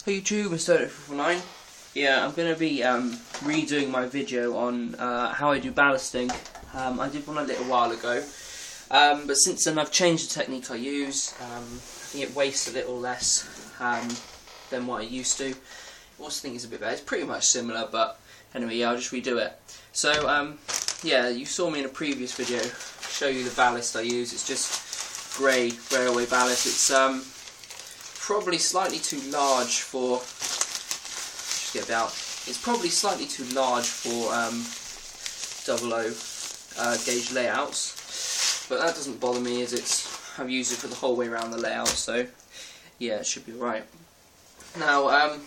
Hey YouTube, it's 449. Yeah, I'm going to be redoing my video on how I do ballasting. I did one a little while ago, but since then I've changed the technique I use. I think it wastes a little less than what I used to. I also think it's a bit better. It's pretty much similar, but anyway, yeah, I'll just redo it. So, yeah, you saw me in a previous video show you the ballast I use. It's just grey railway ballast. It's probably slightly too large for. Just get it out. It's probably slightly too large for 00 gauge layouts, but that doesn't bother me as I've used it for the whole way around the layout. So yeah, it should be right. Now,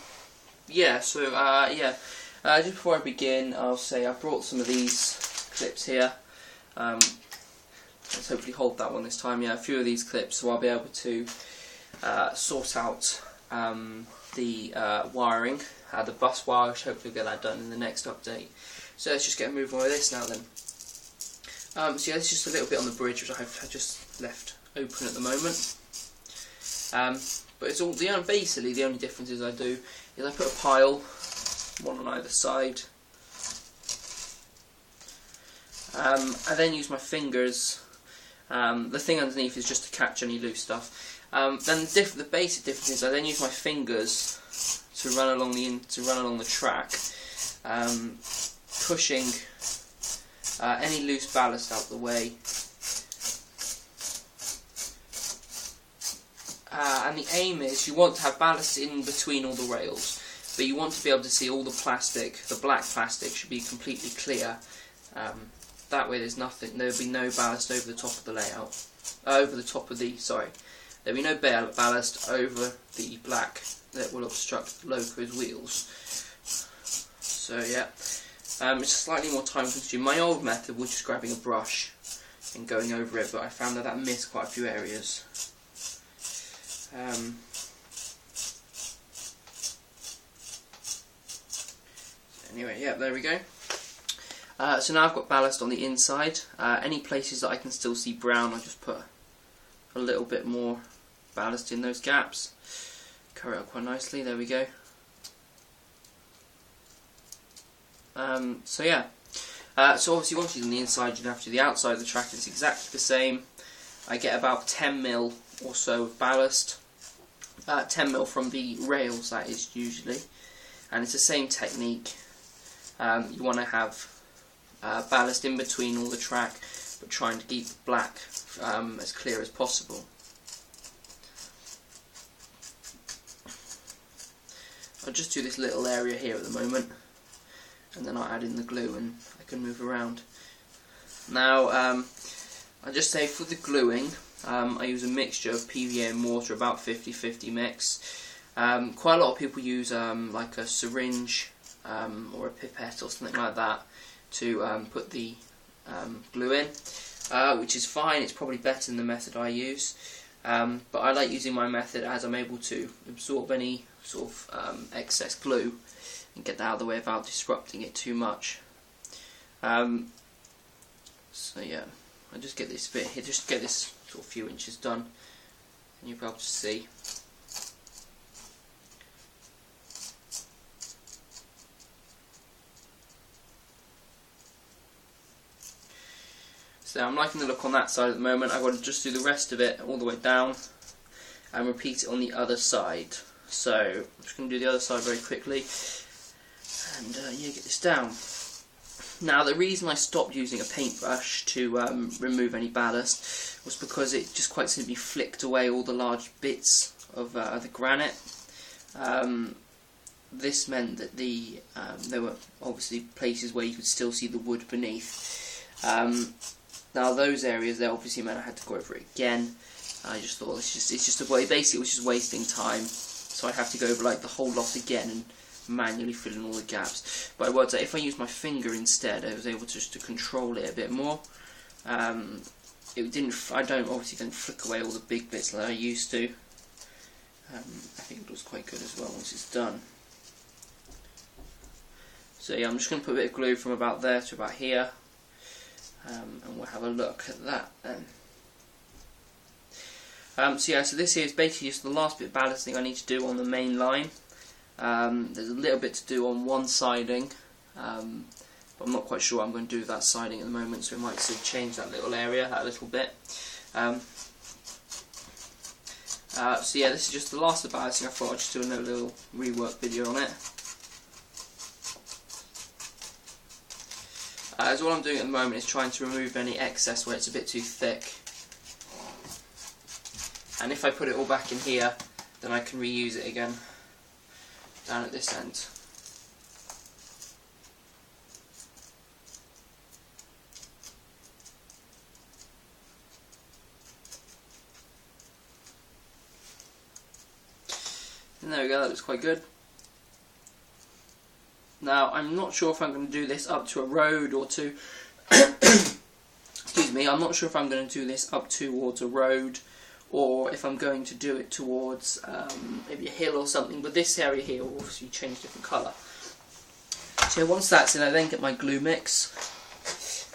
yeah. So yeah. Just before I begin, I'll say I brought some of these clips here. Let's hopefully hold that one this time. Yeah, a few of these clips, so I'll be able to sort out the wiring, the bus wire. I should hopefully get that done in the next update. So let's just get moving with this now then. So yeah, this is just a little bit on the bridge, which I've just left open at the moment. But it's all basically the only differences I do is I put a pile, one on either side. I then use my fingers. The thing underneath is just to catch any loose stuff. Then the basic difference is I then use my fingers to run along the track, pushing any loose ballast out the way. And the aim is you want to have ballast in between all the rails, but you want to be able to see all the plastic. The black plastic should be completely clear. That way there's nothing. There'll be no ballast over the top of the layout. There'll be no ballast over the black that will obstruct the loco's wheels. So yeah, it's slightly more time consuming. My old method was just grabbing a brush and going over it, but I found that missed quite a few areas. Anyway, yeah, there we go. So now I've got ballast on the inside. Any places that I can still see brown, I just put a little bit more ballast in those gaps. Cover it up quite nicely. There we go. So yeah. So obviously once you're on the inside, you have to do the outside of the track. It's exactly the same. I get about 10 mil or so of ballast. 10 mil from the rails, that is usually. And it's the same technique. You want to have ballast in between all the track, but trying to keep the black as clear as possible. I'll just do this little area here at the moment, and then I'll add in the glue and I can move around. Now, I just say for the gluing, I use a mixture of PVA and water, about 50-50 mix. Quite a lot of people use like a syringe or a pipette or something like that to put the glue in, which is fine. It's probably better than the method I use, but I like using my method as I'm able to absorb any sort of excess glue and get that out of the way without disrupting it too much. So yeah, I just get this bit here, just get this sort of few inches done, and you'll be able to see. So I'm liking the look on that side at the moment. I've got to just do the rest of it all the way down and repeat it on the other side. So I'm just going to do the other side very quickly and yeah, get this down. Now the reason I stopped using a paintbrush to remove any ballast was because it just quite simply flicked away all the large bits of the granite. This meant that there were obviously places where you could still see the wood beneath. Now those areas there obviously meant I had to go over it again. I just thought it's just a way. Basically, it was just wasting time. So I'd have to go over like the whole lot again and manually fill in all the gaps. But it worked out if I used my finger instead, I was able to just to control it a bit more. It didn't. I obviously didn't flick away all the big bits like I used to. I think it was quite good as well once it's done. So yeah, I'm just going to put a bit of glue from about there to about here. And we'll have a look at that then. So yeah, so this here is basically just the last bit of ballasting I need to do on the main line. There's a little bit to do on one siding, but I'm not quite sure what I'm going to do with that siding at the moment, so we might sort of change that little area a little bit. So yeah, this is just the last of the ballasting. I thought I'd just do another little rework video on it. So what I'm doing at the moment is trying to remove any excess where it's a bit too thick. And if I put it all back in here, then I can reuse it again down at this end. And there we go, that looks quite good. Now, I'm not sure if I'm going to do this up to a road or to... excuse me, I'm not sure if I'm going to do this up towards a road or if I'm going to do it towards maybe a hill or something, but this area here will obviously change different colour. So once that's in, I then get my glue mix.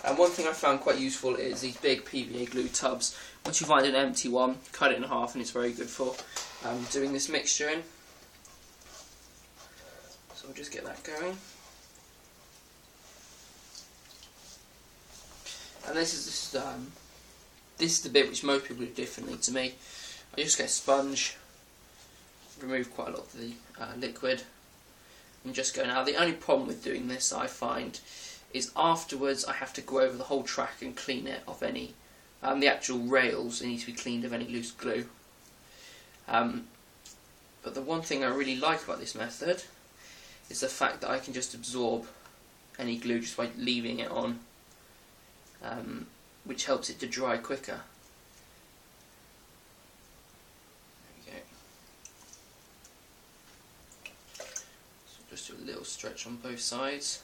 And one thing I found quite useful is these big PVA glue tubs. Once you find an empty one, cut it in half, and it's very good for doing this mixture in. So we'll just get that going. And this is the bit which most people do differently to me. I just get a sponge, remove quite a lot of the liquid, and just go. Now the only problem with doing this, I find, is afterwards I have to go over the whole track and clean it of any, the actual rails, they need to be cleaned of any loose glue. But the one thing I really like about this method is the fact that I can just absorb any glue just by leaving it on, which helps it to dry quicker. There we go. So just do a little stretch on both sides.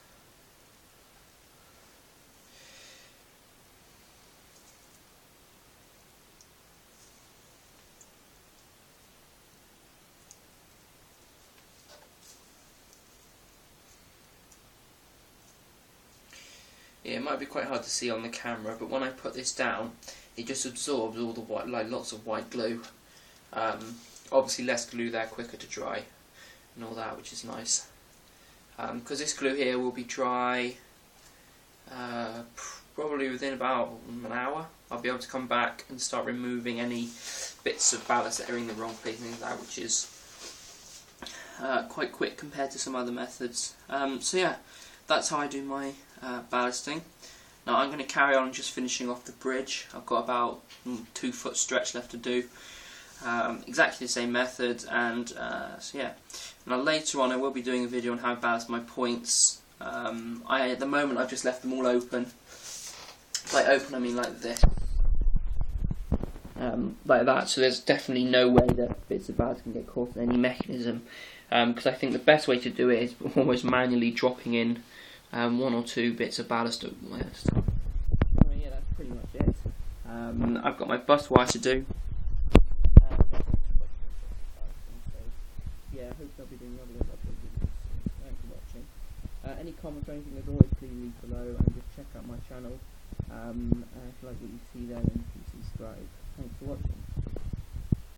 Yeah, it might be quite hard to see on the camera, but when I put this down, it just absorbs all the white, like lots of white glue. Obviously less glue there, quicker to dry, and all that, which is nice. Because this glue here will be dry probably within about an hour. I'll be able to come back and start removing any bits of ballast that are in the wrong place and things like that, which is quite quick compared to some other methods. So yeah, that's how I do my ballasting. Now I'm going to carry on just finishing off the bridge. I've got about 2 foot stretch left to do. Exactly the same method, and so yeah. Now later on I will be doing a video on how I ballast my points. At the moment I've just left them all open. By open I mean like this. Like that, so there's definitely no way that bits of ballast can get caught in any mechanism. Because I think the best way to do it is almost manually dropping in 1 or 2 bits of ballast at once. Yeah, that's pretty much it. I've got my bus wire to do. Yeah, I hope I'll be doing another upload videos. Thanks for watching. Any comments or anything, as always, please leave below, and just check out my channel. If you like what you see there, then please subscribe. Thanks for watching.